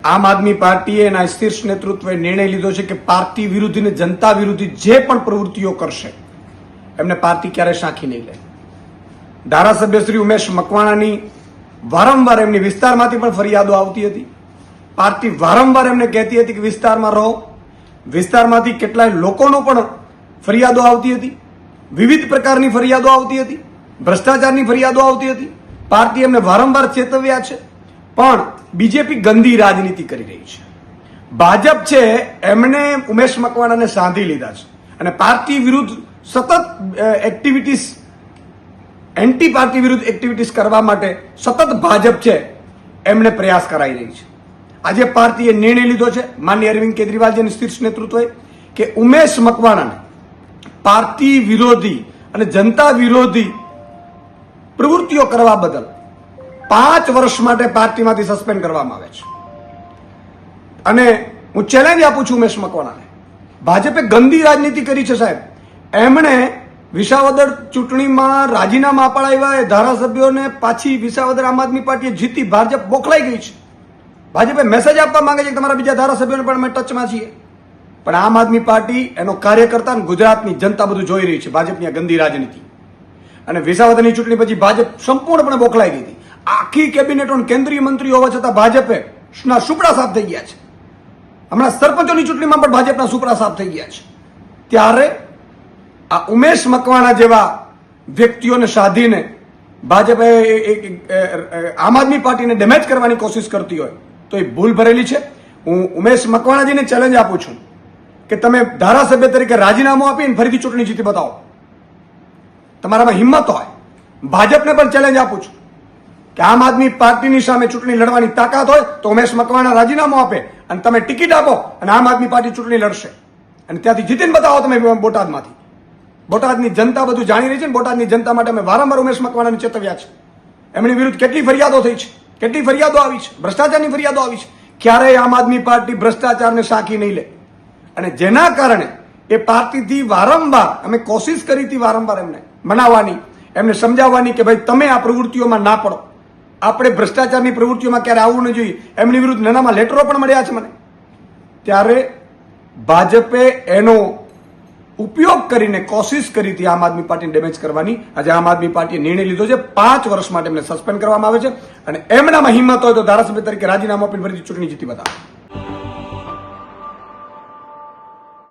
આમ આદમી પાર્ટીએ એના શીર્ષ નેતૃત્વએ નિર્ણય લીધો છે કે પાર્ટી વિરુદ્ધ અને જનતા વિરુદ્ધ જે પણ પ્રવૃત્તિઓ કરશે એમને પાર્ટી ક્યારે સાંખી નહીં લે. ધારાસભ્ય શ્રી ઉમેશ મકવાણાની વારંવાર એમની વિસ્તારમાંથી પણ ફરિયાદો આવતી હતી. પાર્ટી વારંવાર એમને કહેતી હતી કે વિસ્તારમાં રહો. વિસ્તારમાંથી કેટલાય લોકોનો પણ ફરિયાદો આવતી હતી. વિવિધ પ્રકારની ફરિયાદો આવતી હતી. ભ્રષ્ટાચારની ફરિયાદો આવતી હતી. પાર્ટી એમને વારંવાર ચેતવ્યા છે, પણ બીજેપી ગંદી રાજનીતિ કરી રહી છે. ભાજપ છે એમણે ઉમેશ મકવાણાને સાંધી લીધા છે અને પાર્ટી વિરુદ્ધ સતત એક્ટિવિટીઝ, એન્ટી પાર્ટી વિરુદ્ધ એક્ટિવિટીઝ કરવા માટે સતત ભાજપ છે એમને પ્રયાસ કરાઈ રહી છે. આજે પાર્ટીએ નિર્ણય લીધો છે માનનીય અરવિંદ કેજરીવાલજીના શીર્ષ નેતૃત્વએ કે ઉમેશ મકવાણાને પાર્ટી વિરોધી અને જનતા વિરોધી પ્રવૃત્તિઓ કરવા બદલ 5 વર્ષ માટે પાર્ટીમાંથી સસ્પેન્ડ કરવામાં આવે છે. અને હું ચેલેન્જ આપું છું ઉમેશ મકવાણાને. ભાજપે ગંદી રાજનીતિ કરી છે સાહેબ. એમણે વિસાવદર ચૂંટણીમાં રાજીનામા અપાડાવ્યા, એ ધારાસભ્યોને પાછી વિસાવદર આમ આદમી પાર્ટીએ જીતી, ભાજપ બોખલાઈ ગઈ છે. ભાજપે મેસેજ આપવા માંગે છે કે તમારા બીજા ધારાસભ્યોને પણ અમે ટચમાં છીએ, પણ આમ આદમી પાર્ટી એનો કાર્યકર્તા અને ગુજરાતની જનતા બધું જોઈ રહી છે ભાજપની આ ગંદી રાજનીતિ. અને વિસાવદરની ચૂંટણી પછી ભાજપ સંપૂર્ણપણે બોખલાઈ ગઈ હતી. આખી કેબિનેટ કેન્દ્રીય મંત્રીઓ હોવા છતાં ભાજપે સુપડા સાફ થઈ ગયા છે. હમણાં સરપંચોની ચૂંટણીમાં પણ ભાજપના સુપડા સાફ થઈ ગયા છે. ત્યારે આ ઉમેશ મકવાણા જેવા વ્યક્તિઓને સાધીને ભાજપે આમ આદમી પાર્ટીને ડેમેજ કરવાની કોશિશ કરતી હોય તો એ ભૂલ ભરેલી છે. હું ઉમેશ મકવાણાજીને ચેલેન્જ આપું છું કે તમે ધારાસભ્ય તરીકે રાજીનામું આપીને ફરીથી ચૂંટણી જીતી બતાવો. તમારામાં હિંમત હોય. ભાજપને પણ ચેલેન્જ આપું છું કે આમ આદમી પાર્ટીની સામે ચૂંટણી લડવાની તાકાત હોય તો ઉમેશ મકવાણા રાજીનામું આપે અને તમે ટિકિટ આપો અને આમ આદમી પાર્ટી ચૂંટણી લડશે અને ત્યાંથી જીતીને બતાવો તમે બોટાદમાંથી. બોટાદની જનતા બધું જાણી રહી છે. બોટાદની જનતા માટે અમે વારંવાર ઉમેશ મકવાણાને ચેતવ્યા છે. એમની વિરુદ્ધ કેટલી ફરિયાદો થઈ છે, કેટલી ફરિયાદો આવી છે, ભ્રષ્ટાચારની ફરિયાદો આવી છે. ક્યારેય આમ આદમી પાર્ટી ભ્રષ્ટાચારને સાંખી નહીં લે. અને જેના કારણે એ પાર્ટીથી વારંવાર અમે કોશિશ કરી હતી વારંવાર એમને મનાવવાની, એમને સમજાવવાની કે ભાઈ તમે આ પ્રવૃત્તિઓમાં ના પડો, આપણે ભ્રષ્ટાચારની પ્રવૃત્તિઓમાં ક્યારે આવવું ન જોઈએ. એમની વિરુદ્ધ નાનામાં લેટરો પણ મળ્યા છે મને. ત્યારે ભાજપે એનો ઉપયોગ કરીને કોશિશ કરી હતી આમ આદમી પાર્ટીને ડેમેજ કરવાની. આજે આમ આદમી પાર્ટીએ નિર્ણય લીધો છે 5 વર્ષ માટે એમને સસ્પેન્ડ કરવામાં આવે છે અને એમનામાં હિંમત હોય તો ધારાસભ્ય તરીકે રાજીનામું આપીને ફરીથી ચૂંટણી જીતી બતાવે.